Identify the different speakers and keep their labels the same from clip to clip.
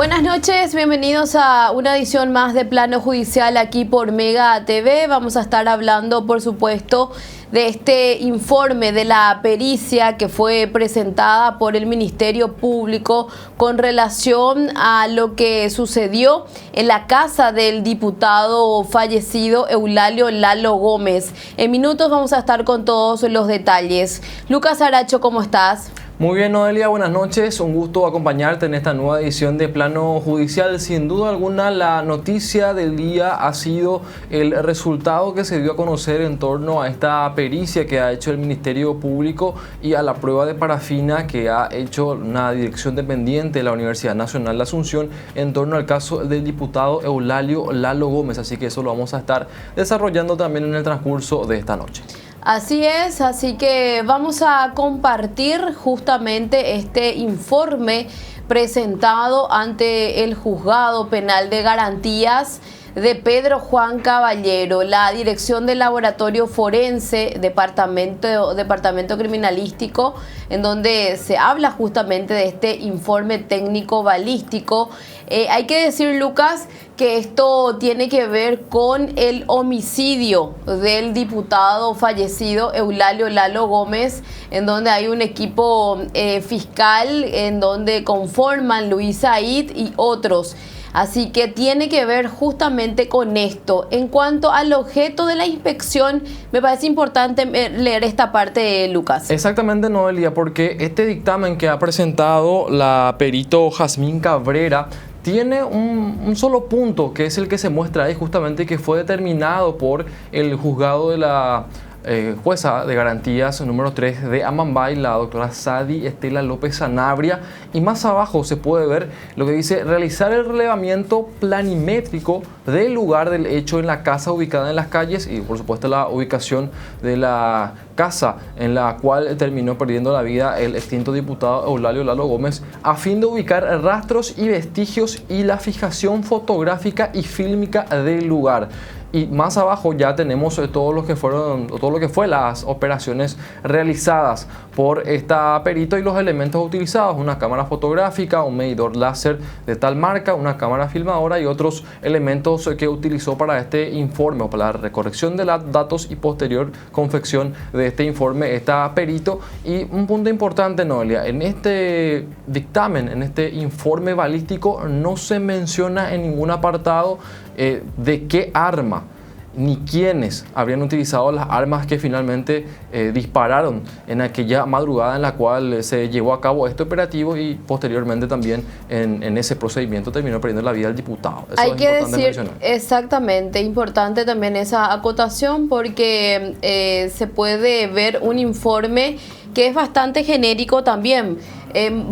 Speaker 1: Buenas noches, bienvenidos a una edición más de Plano Judicial aquí por Mega TV. Vamos a estar hablando, por supuesto, de este informe de la pericia que fue presentada por el Ministerio Público con relación a lo que sucedió en la casa del diputado fallecido Eulalio Lalo Gómez. En minutos vamos a estar con todos los detalles. Lucas Aracho, ¿cómo estás?
Speaker 2: Muy bien, Noelia, buenas noches. Un gusto acompañarte en esta nueva edición de Plano Judicial. Sin duda alguna, la noticia del día ha sido el resultado que se dio a conocer en torno a esta pericia que ha hecho el Ministerio Público y a la prueba de parafina que ha hecho una dirección dependiente de la Universidad Nacional de Asunción en torno al caso del diputado Eulalio Lalo Gómez. Así que eso lo vamos a estar desarrollando también en el transcurso de esta noche.
Speaker 1: Así es, así que vamos a compartir justamente este informe presentado ante el Juzgado Penal de Garantías de Pedro Juan Caballero, la Dirección del Laboratorio Forense, Departamento Criminalístico, en donde se habla justamente de este informe técnico balístico. Hay que decir, Lucas, que esto tiene que ver con el homicidio del diputado fallecido Eulalio Lalo Gómez, en donde hay un equipo fiscal en donde conforman Luis Said y otros. Así que tiene que ver justamente con esto. En cuanto al objeto de la inspección, me parece importante leer esta parte, Lucas.
Speaker 2: Exactamente, Noelia, porque este dictamen que ha presentado la perito Jazmín Cabrera tiene un solo punto, que es el que se muestra ahí, justamente que fue determinado por el juzgado de la jueza de garantías número 3 de Amambay, la doctora Sadi Estela López Sanabria, y más abajo se puede ver lo que dice: realizar el relevamiento planimétrico del lugar del hecho en la casa ubicada en las calles, y por supuesto la ubicación de la casa en la cual terminó perdiendo la vida el extinto diputado Eulalio Lalo Gómez, a fin de ubicar rastros y vestigios y la fijación fotográfica y fílmica del lugar. Y más abajo ya tenemos todo lo que fue las operaciones realizadas por esta perito y los elementos utilizados: una cámara fotográfica, un medidor láser de tal marca, una cámara filmadora y otros elementos que utilizó para este informe o para la recorrección de los datos y posterior confección de este informe esta perito. Y un punto importante, Noelia, en este dictamen, en este informe balístico, no se menciona en ningún apartado de qué arma ni quiénes habrían utilizado las armas que finalmente dispararon en aquella madrugada en la cual se llevó a cabo este operativo, y posteriormente también en ese procedimiento terminó perdiendo la vida el diputado. Eso
Speaker 1: hay que decir,
Speaker 2: mencionar. Exactamente,
Speaker 1: importante también esa acotación, porque se puede ver un informe que es bastante genérico también.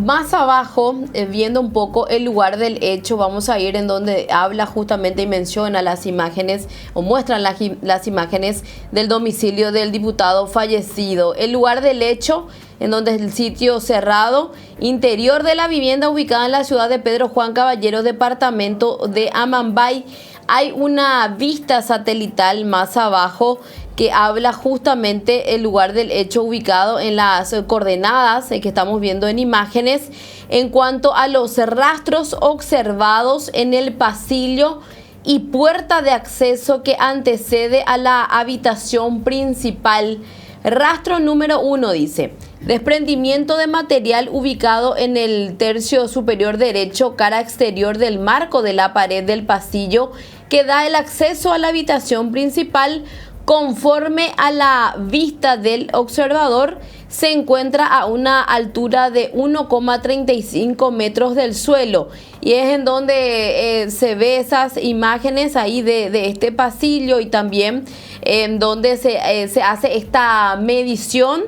Speaker 1: Más abajo, viendo un poco el lugar del hecho, vamos a ir en donde habla justamente y menciona las imágenes o muestran las imágenes del domicilio del diputado fallecido. El lugar del hecho, en donde es el sitio cerrado, interior de la vivienda ubicada en la ciudad de Pedro Juan Caballero, departamento de Amambay. Hay una vista satelital más abajo que habla justamente el lugar del hecho ubicado en las coordenadas que estamos viendo en imágenes, en cuanto a los rastros observados en el pasillo y puerta de acceso que antecede a la habitación principal. Rastro número 1 dice: desprendimiento de material ubicado en el tercio superior derecho, cara exterior del marco de la pared del pasillo que da el acceso a la habitación principal. Conforme a la vista del observador, se encuentra a una altura de 1,35 metros del suelo, y es en donde se ve esas imágenes ahí de este pasillo, y también en donde se hace esta medición.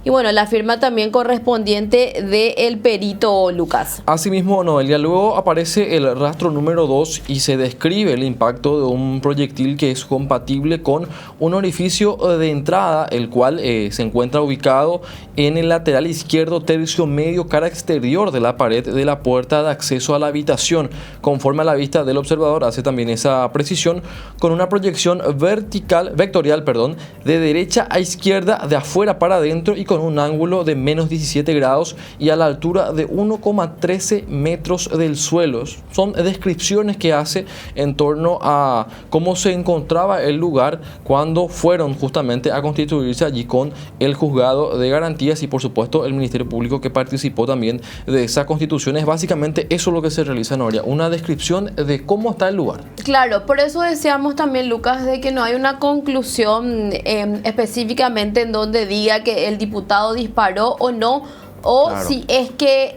Speaker 1: Y bueno, la firma también correspondiente del perito, Lucas.
Speaker 2: Asimismo, Noelia, luego aparece el rastro número 2 y se describe el impacto de un proyectil que es compatible con un orificio de entrada, el cual se encuentra ubicado en el lateral izquierdo, tercio medio, cara exterior de la pared de la puerta de acceso a la habitación. Conforme a la vista del observador, hace también esa precisión con una proyección vectorial, de derecha a izquierda, de afuera para adentro, y con un ángulo de menos 17 grados y a la altura de 1,13 metros del suelo. Son descripciones que hace en torno a cómo se encontraba el lugar cuando fueron justamente a constituirse allí con el juzgado de garantías y por supuesto el Ministerio Público que participó también de esa constitución. Es básicamente eso lo que se realiza, Noelia, una descripción de cómo está el lugar.
Speaker 1: Claro, por eso decíamos también, Lucas, de que no hay una conclusión específicamente en donde diga que el diputado disparó o no, o claro, si es que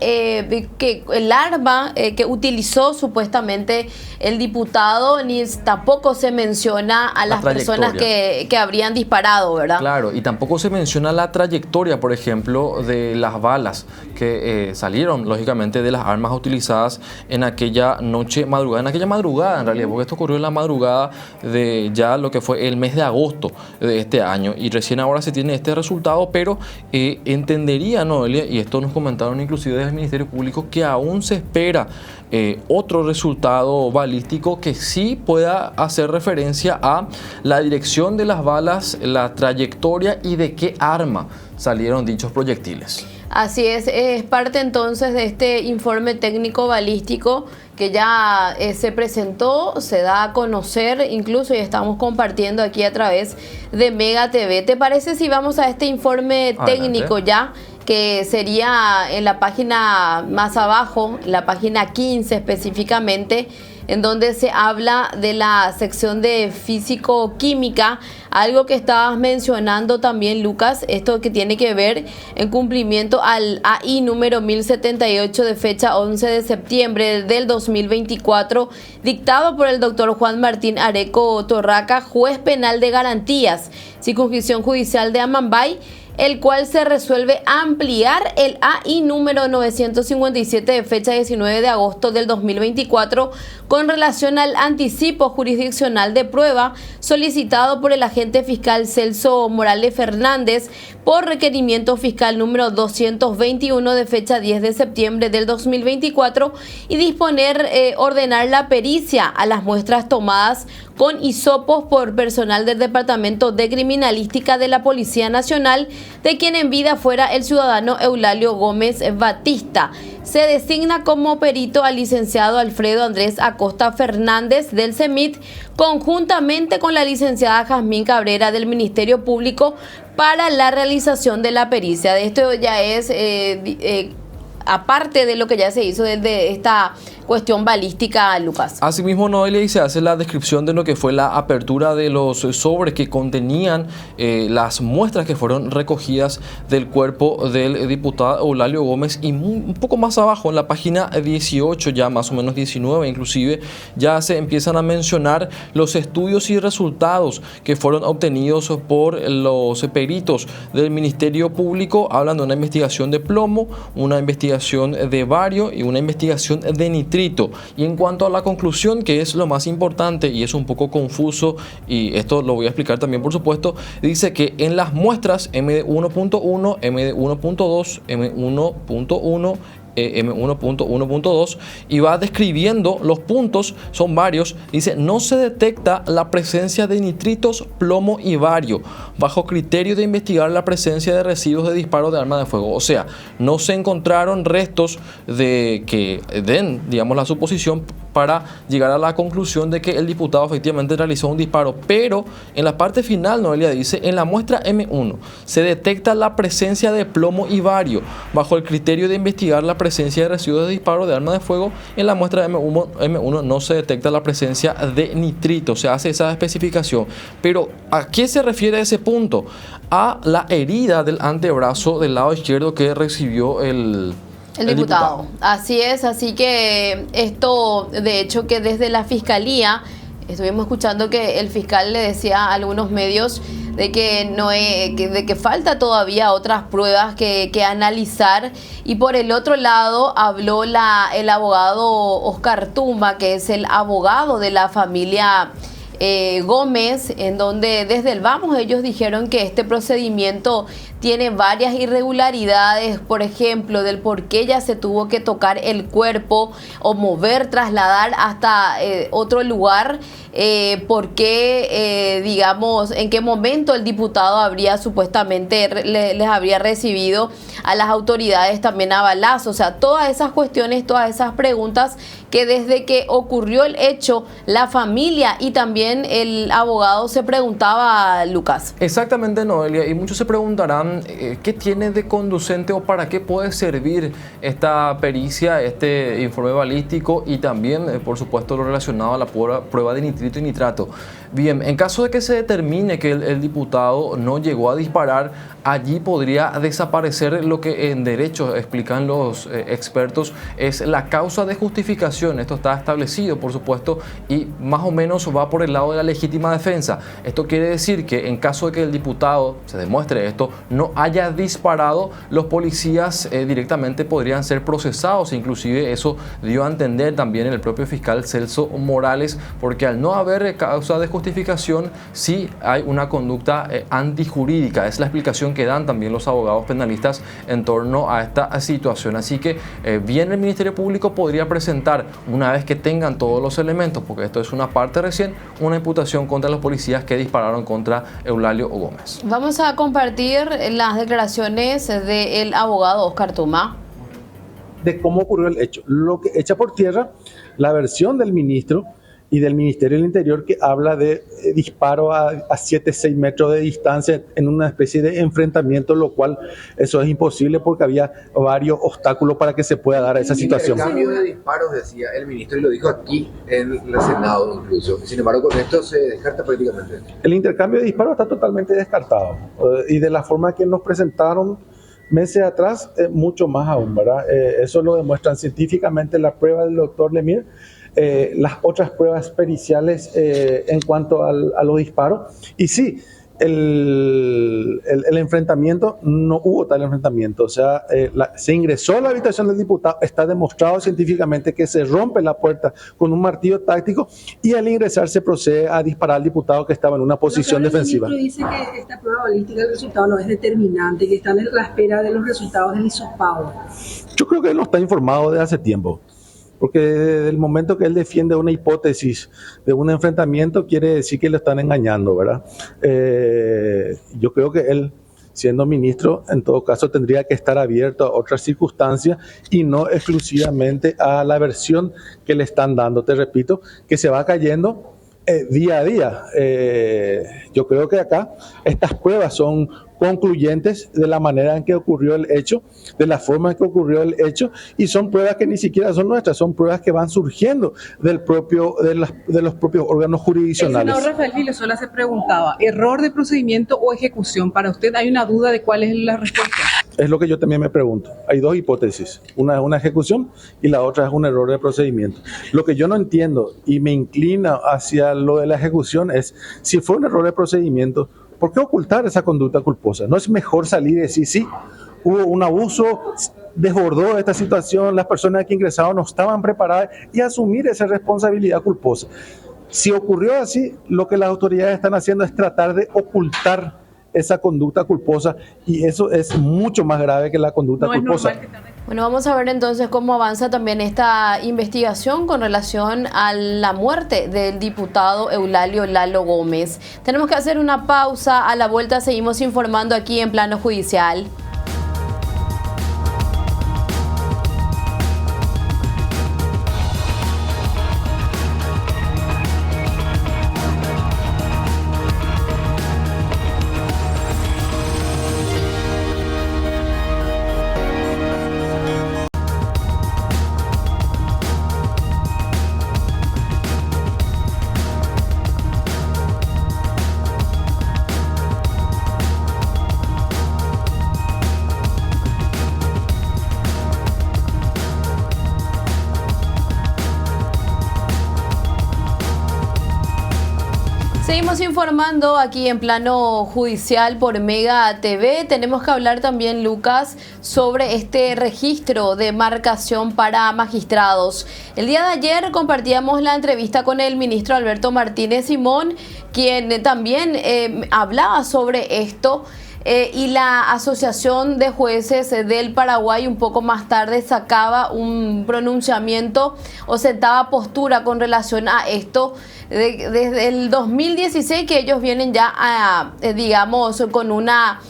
Speaker 1: el arma que utilizó supuestamente el diputado, ni tampoco se menciona a las personas que habrían disparado, ¿verdad?
Speaker 2: Claro, y tampoco se menciona la trayectoria, por ejemplo, de las balas que salieron, lógicamente, de las armas utilizadas en aquella madrugada en realidad, porque esto ocurrió en la madrugada de ya lo que fue el mes de agosto de este año, y recién ahora se tiene este resultado, pero entendería, Noelia, y esto nos comentaron inclusive desde el Ministerio Público, que aún se espera otro resultado balístico que sí pueda hacer referencia a la dirección de las balas, la trayectoria y de qué arma salieron dichos proyectiles.
Speaker 1: Así es parte entonces de este informe técnico balístico que ya se presentó, se da a conocer incluso y estamos compartiendo aquí a través de Mega TV. ¿Te parece si vamos a este informe técnico ya? Que sería en la página más abajo, la página 15 específicamente, en donde se habla de la sección de físico-química, algo que estabas mencionando también, Lucas, esto que tiene que ver en cumplimiento al AI número 1078 de fecha 11 de septiembre del 2024, dictado por el doctor Juan Martín Areco Torraca, juez penal de garantías, circunscripción judicial de Amambay, el cual se resuelve ampliar el AI número 957 de fecha 19 de agosto del 2024 con relación al anticipo jurisdiccional de prueba solicitado por el agente fiscal Celso Morales Fernández por requerimiento fiscal número 221 de fecha 10 de septiembre del 2024 y disponer, ordenar la pericia a las muestras tomadas con hisopos por personal del Departamento de Criminalística de la Policía Nacional, de quien en vida fuera el ciudadano Eulalio Gómez Batista. Se designa como perito al licenciado Alfredo Andrés Acosta Fernández del CEMIT, conjuntamente con la licenciada Jazmín Cabrera del Ministerio Público, para la realización de la pericia. De esto ya es aparte de lo que ya se hizo desde esta cuestión balística, Lucas.
Speaker 2: Asimismo, Noelia, y se hace la descripción de lo que fue la apertura de los sobres que contenían las muestras que fueron recogidas del cuerpo del diputado Eulalio Gómez, y un poco más abajo en la página 18, ya más o menos 19 inclusive, ya se empiezan a mencionar los estudios y resultados que fueron obtenidos por los peritos del Ministerio Público. Hablan de una investigación de plomo, una investigación de bario y una investigación de nitrito. Y en cuanto a la conclusión, que es lo más importante y es un poco confuso, y esto lo voy a explicar también por supuesto, dice que en las muestras M1.1, M1.2, M1.1, M1.1.2, y va describiendo los puntos, son varios. Dice: no se detecta la presencia de nitritos, plomo y bario, bajo criterio de investigar la presencia de residuos de disparo de arma de fuego. O sea, no se encontraron restos de que den, digamos, la suposición para llegar a la conclusión de que el diputado efectivamente realizó un disparo. Pero en la parte final, Noelia, dice: en la muestra M1 se detecta la presencia de plomo y bario, bajo el criterio de investigar la presencia de residuos de disparo de arma de fuego. En la muestra M1 no se detecta la presencia de nitrito. Se hace esa especificación. Pero ¿a qué se refiere ese punto? A la herida del antebrazo del lado izquierdo que recibió el diputado.
Speaker 1: Así es, así que esto, de hecho, que desde la Fiscalía, estuvimos escuchando que el fiscal le decía a algunos medios de que falta todavía otras pruebas que analizar. Y por el otro lado habló el abogado Oscar Tumba, que es el abogado de la familia Gómez, en donde desde el vamos ellos dijeron que este procedimiento tiene varias irregularidades, por ejemplo, del por qué ya se tuvo que tocar el cuerpo o mover, trasladar hasta otro lugar, por qué, digamos, en qué momento el diputado habría supuestamente les habría recibido a las autoridades también a balazo. O sea, todas esas cuestiones, todas esas preguntas que desde que ocurrió el hecho, la familia y también el abogado se preguntaba, Lucas.
Speaker 2: Exactamente, Noelia, y muchos se preguntarán qué tiene de conducente o para qué puede servir esta pericia, este informe balístico y también, por supuesto, lo relacionado a la prueba de nitrito y nitrato. Bien, en caso de que se determine que el diputado no llegó a disparar, allí podría desaparecer lo que en derecho explican los expertos es la causa de justificación. Esto está establecido, por supuesto, y más o menos va por el lado de la legítima defensa. Esto quiere decir que en caso de que el diputado, se demuestre esto, no haya disparado, los policías directamente podrían ser procesados. Inclusive eso dio a entender también el propio fiscal Celso Morales, porque al no haber causa de justificación, sí hay una conducta antijurídica. Es la explicación que dan también los abogados penalistas en torno a esta situación. Así que bien el Ministerio Público podría presentar, una vez que tengan todos los elementos, porque esto es una parte recién, una imputación contra los policías que dispararon contra Eulalio Gómez.
Speaker 1: Vamos a compartir las declaraciones del abogado Oscar Tuma.
Speaker 3: De cómo ocurrió el hecho. Lo que echa por tierra la versión del ministro y del Ministerio del Interior, que habla de disparo a 7-6 metros de distancia en una especie de enfrentamiento, lo cual eso es imposible porque había varios obstáculos para que se pueda dar a esa situación.
Speaker 4: El cambio de disparos, decía el ministro, y lo dijo aquí en el Senado incluso. Sin embargo, con esto se descarta prácticamente.
Speaker 3: El intercambio de disparos está totalmente descartado y de la forma que nos presentaron meses atrás, mucho más aún, ¿verdad? Eso lo demuestran científicamente la prueba del doctor Lemire, las otras pruebas periciales en cuanto a los disparos. Y sí, el enfrentamiento, no hubo tal enfrentamiento. O sea, se ingresó a la habitación del diputado, está demostrado científicamente que se rompe la puerta con un martillo táctico y al ingresar se procede a disparar al diputado que estaba en una posición defensiva.
Speaker 5: El ministro dice que esta prueba balística, el resultado no es determinante, que están en la espera de los resultados del hisopado.
Speaker 3: Yo creo que él no está informado de hace tiempo. Porque desde el momento que él defiende una hipótesis de un enfrentamiento, quiere decir que lo están engañando, ¿verdad? Yo creo que él, siendo ministro, en todo caso tendría que estar abierto a otras circunstancias y no exclusivamente a la versión que le están dando. Te repito, que se va cayendo día a día. Yo creo que acá estas pruebas son concluyentes de la manera en que ocurrió el hecho, de la forma en que ocurrió el hecho, y son pruebas que ni siquiera son nuestras, son pruebas que van surgiendo de los propios órganos jurisdiccionales.
Speaker 6: El senador Rafael Filosola se preguntaba, ¿error de procedimiento o ejecución? Para usted hay una duda de cuál es la respuesta.
Speaker 3: Es lo que yo también me pregunto. Hay dos hipótesis, una es una ejecución y la otra es un error de procedimiento. Lo que yo no entiendo y me inclina hacia lo de la ejecución es, si fue un error de procedimiento, ¿por qué ocultar esa conducta culposa? ¿No es mejor salir y decir, sí, hubo un abuso, desbordó esta situación, las personas que ingresaron no estaban preparadas, y asumir esa responsabilidad culposa? Si ocurrió así, lo que las autoridades están haciendo es tratar de ocultar esa conducta culposa, y eso es mucho más grave que la conducta culposa.
Speaker 1: Bueno, vamos a ver entonces cómo avanza también esta investigación con relación a la muerte del diputado Eulalio Lalo Gómez. Tenemos que hacer una pausa. A la vuelta seguimos informando aquí en Plano Judicial. Seguimos informando aquí en Plano Judicial por Mega TV. Tenemos que hablar también, Lucas, sobre este registro de marcación para magistrados. El día de ayer compartíamos la entrevista con el ministro Alberto Martínez Simón, quien también hablaba sobre esto. Y la Asociación de Jueces del Paraguay un poco más tarde sacaba un pronunciamiento o sentaba postura con relación a esto desde el 2016, que ellos vienen ya digamos, con una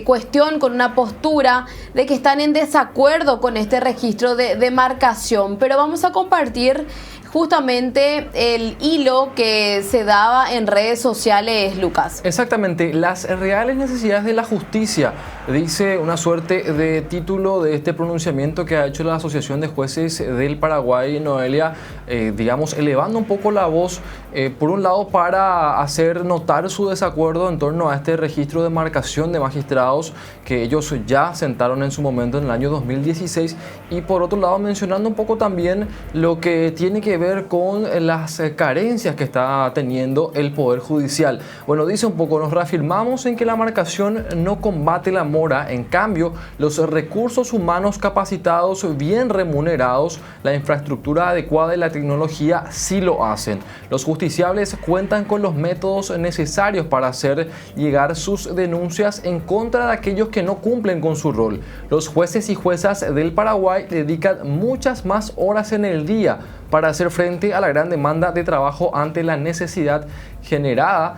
Speaker 1: cuestión, con una postura de que están en desacuerdo con este registro de marcación. Pero vamos a compartir justamente el hilo que se daba en redes sociales, Lucas.
Speaker 2: Exactamente, las reales necesidades de la justicia, dice una suerte de título de este pronunciamiento que ha hecho la Asociación de Jueces del Paraguay, Noelia, digamos, elevando un poco la voz, por un lado para hacer notar su desacuerdo en torno a este registro de marcación de magistrados que ellos ya sentaron en su momento en el año 2016, y por otro lado mencionando un poco también lo que tiene que ver con las carencias que está teniendo el Poder Judicial. Bueno, dice un poco, nos reafirmamos en que la marcación no combate la mora, en cambio, los recursos humanos capacitados, bien remunerados, la infraestructura adecuada y la tecnología sí lo hacen. Los justiciables cuentan con los métodos necesarios para hacer llegar sus denuncias en contra de aquellos que no cumplen con su rol. Los jueces y juezas del Paraguay dedican muchas más horas en el día para hacer frente a la gran demanda de trabajo ante la necesidad genera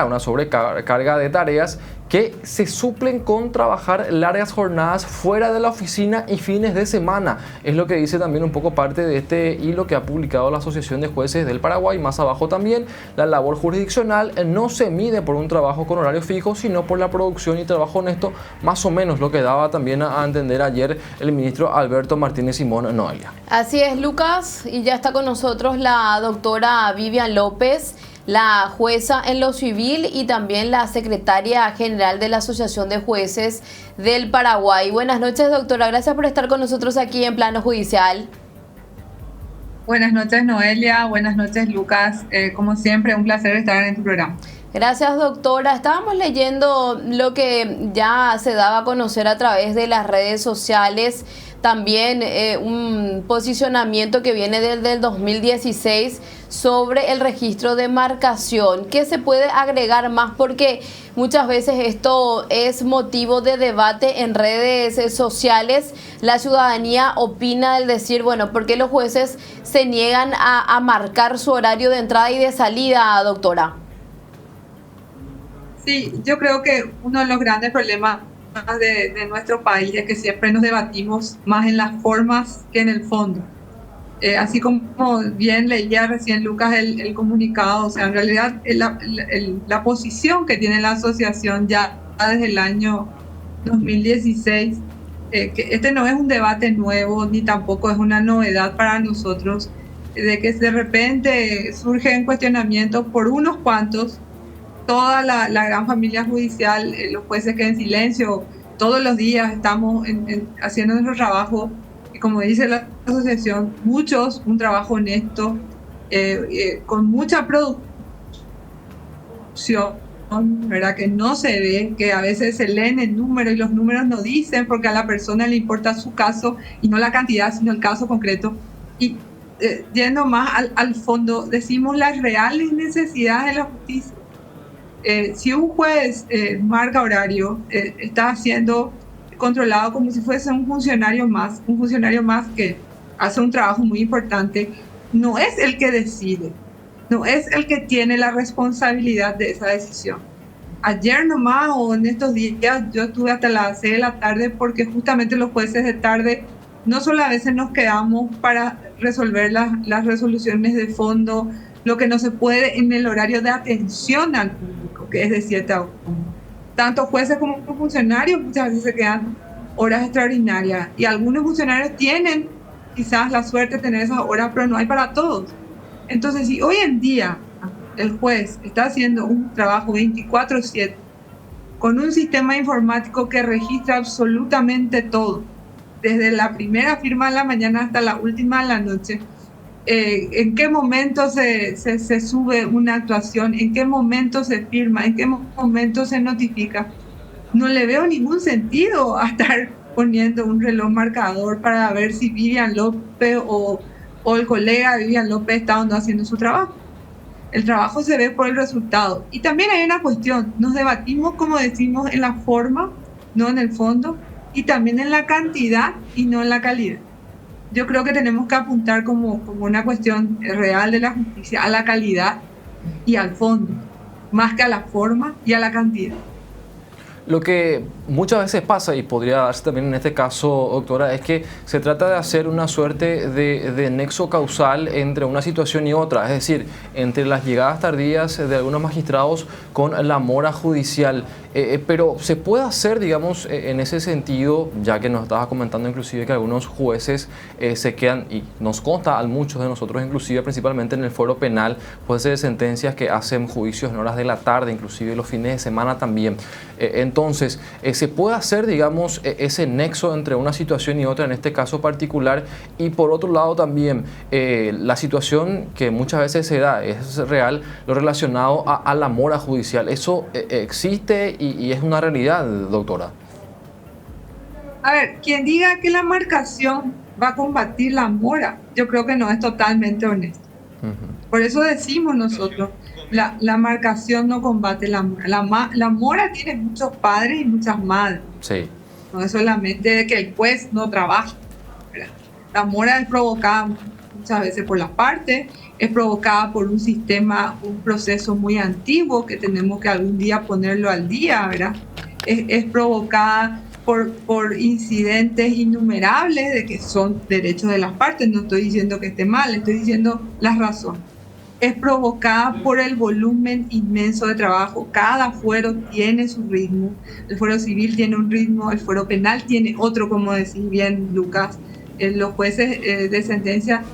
Speaker 2: una sobrecarga de tareas que se suplen con trabajar largas jornadas fuera de la oficina y fines de semana. Es lo que dice también un poco parte de este hilo que ha publicado la Asociación de Jueces del Paraguay. Más abajo también, la labor jurisdiccional no se mide por un trabajo con horario fijo, sino por la producción y trabajo honesto, más o menos lo que daba también a entender ayer el ministro Alberto Martínez Simón, Noelia.
Speaker 1: Así es, Lucas, y ya está con nosotros la doctora Vivian López, la jueza en lo civil y también la secretaria general de la Asociación de Jueces del Paraguay. Buenas noches, doctora. Gracias por estar con nosotros aquí en Plano Judicial.
Speaker 7: Buenas noches, Noelia. Buenas noches, Lucas. Como siempre, un placer estar en tu programa.
Speaker 1: Gracias, doctora. Estábamos leyendo lo que ya se daba a conocer a través de las redes sociales. También un posicionamiento que viene desde el 2016 sobre el registro de marcación. ¿Qué se puede agregar más? Porque muchas veces esto es motivo de debate en redes sociales. La ciudadanía opina del decir, bueno, ¿por qué los jueces se niegan a marcar su horario de entrada y de salida, doctora?
Speaker 7: Sí, yo creo que uno de los grandes problemas de nuestro país es que siempre nos debatimos más en las formas que en el fondo. Así como bien leía recién Lucas el comunicado, o sea, en realidad la posición que tiene la asociación ya desde el año 2016, que este no es un debate nuevo ni tampoco es una novedad para nosotros, de que de repente surgen cuestionamientos por unos cuantos. Toda la gran familia judicial, los jueces que en silencio todos los días estamos haciendo nuestro trabajo, y como dice la asociación, muchos un trabajo honesto, con mucha producción, ¿verdad? Que no se ve, que a veces se leen el número y los números no dicen porque a la persona le importa su caso y no la cantidad, sino el caso concreto. Y yendo más al fondo, decimos las reales necesidades de la justicia. Si un juez marca horario, está siendo controlado como si fuese un funcionario más que hace un trabajo muy importante. No es el que decide, no es el que tiene la responsabilidad de esa decisión. Ayer nomás o en estos días yo estuve hasta las 6 de la tarde porque justamente los jueces de tarde no solo a veces nos quedamos para resolver las resoluciones de fondo, lo que no se puede en el horario de atención al público, que es de 7 a 1. Tanto jueces como funcionarios muchas veces se quedan horas extraordinarias y algunos funcionarios tienen quizás la suerte de tener esas horas, pero no hay para todos. Entonces, si hoy en día el juez está haciendo un trabajo 24/7 con un sistema informático que registra absolutamente todo, desde la primera firma de la mañana hasta la última de la noche, en qué momento se sube una actuación, en qué momento se firma, en qué momento se notifica. No le veo ningún sentido a estar poniendo un reloj marcador para ver si Vivian López o el colega de Vivian López está o no haciendo su trabajo. El trabajo se ve por el resultado. Y también hay una cuestión, nos debatimos, como decimos, en la forma, no en el fondo, y también en la cantidad y no en la calidad. Yo creo que tenemos que apuntar como una cuestión real de la justicia a la calidad y al fondo, más que a la forma y a la cantidad.
Speaker 2: Lo que muchas veces pasa, y podría darse también en este caso, doctora, es que se trata de hacer una suerte de nexo causal entre una situación y otra, es decir, entre las llegadas tardías de algunos magistrados con la mora judicial. Pero se puede hacer, digamos, en ese sentido, ya que nos estabas comentando inclusive que algunos jueces se quedan, y nos consta a muchos de nosotros, inclusive principalmente en el fuero penal, jueces de sentencias que hacen juicios en horas de la tarde, inclusive los fines de semana también. Entonces, se puede hacer, digamos, ese nexo entre una situación y otra en este caso particular, y por otro lado también la situación que muchas veces se da, es real, lo relacionado a la mora judicial. ¿Eso existe y es una realidad, doctora?
Speaker 7: A ver, quien diga que la marcación va a combatir la mora, yo creo que no es totalmente honesto. Por eso decimos nosotros, la marcación no combate la mora. La mora tiene muchos padres y muchas madres.
Speaker 2: Sí.
Speaker 7: No es solamente de que el juez no trabaja, ¿verdad? La mora es provocada muchas veces por las partes, es provocada por un sistema, un proceso muy antiguo que tenemos que algún día ponerlo al día, ¿verdad? Es provocada por incidentes innumerables de que son derechos de las partes. No estoy diciendo que esté mal, estoy diciendo las razones. Es provocada por el volumen inmenso de trabajo. Cada fuero tiene su ritmo. El fuero civil tiene un ritmo, el fuero penal tiene otro, como decís bien, Lucas. Los jueces de sentencia,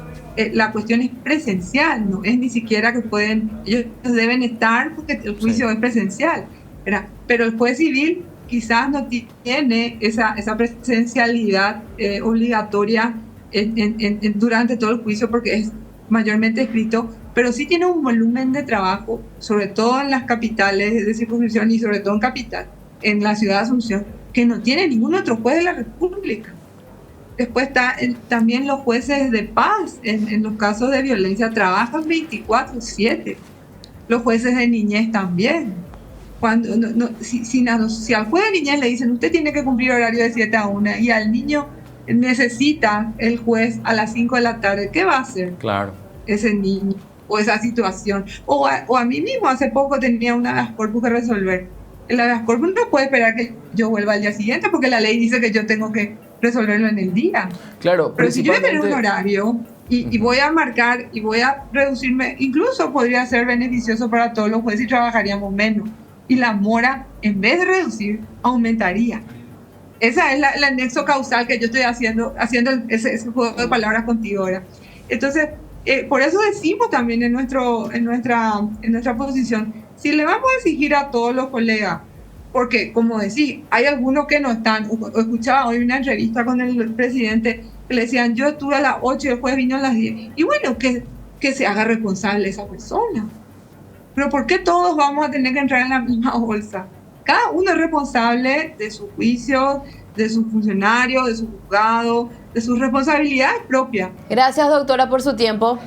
Speaker 7: la cuestión es presencial, no es ni siquiera que pueden, ellos deben estar porque el juicio es presencial, ¿verdad? Pero el juez civil quizás no tiene esa presencialidad obligatoria durante todo el juicio porque es mayormente escrito, pero sí tiene un volumen de trabajo, sobre todo en las capitales de circunscripción y sobre todo en capital, en la ciudad de Asunción, que no tiene ningún otro juez de la República. Después está también los jueces de paz, en los casos de violencia, trabajan 24/7. Los jueces de niñez también. Si al juez de niñez le dicen, usted tiene que cumplir horario de 7 a 1, y al niño necesita el juez a las 5 de la tarde, ¿qué va a hacer?
Speaker 2: Claro.
Speaker 7: Ese niño o esa situación? O a mí mismo hace poco tenía una habeas corpus que resolver. El habeas corpus no puede esperar que yo vuelva al día siguiente porque la ley dice que yo tengo que resolverlo en el día.
Speaker 2: Claro,
Speaker 7: pero si yo voy a tener un horario y voy a marcar y voy a reducirme, incluso podría ser beneficioso para todos los jueces y trabajaríamos menos. Y la mora, en vez de reducir, aumentaría. Esa es la nexo causal que yo estoy haciendo ese juego de palabras contigo ahora. Entonces, por eso decimos también en nuestra posición, si le vamos a exigir a todos los colegas, porque como decís, hay algunos que no están, escuchaba hoy una entrevista con el presidente que le decían, yo estuve a las 8 y el juez vino a las 10, y bueno, que se haga responsable esa persona. Pero ¿por qué todos vamos a tener que entrar en la misma bolsa? Cada uno es responsable de su juicio, de su funcionario, de su juzgado, de sus responsabilidades propias.
Speaker 1: Gracias, doctora, por su tiempo.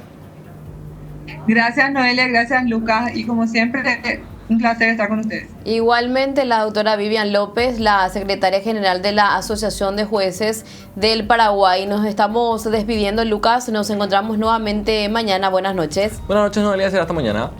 Speaker 7: Gracias, Noelia, gracias, Lucas, y como siempre, un placer estar con ustedes.
Speaker 1: Igualmente, la doctora Vivian López, la secretaria general de la Asociación de Jueces del Paraguay. Nos estamos despidiendo, Lucas. Nos encontramos nuevamente mañana. Buenas noches.
Speaker 2: Buenas noches, Noelia. Será hasta mañana.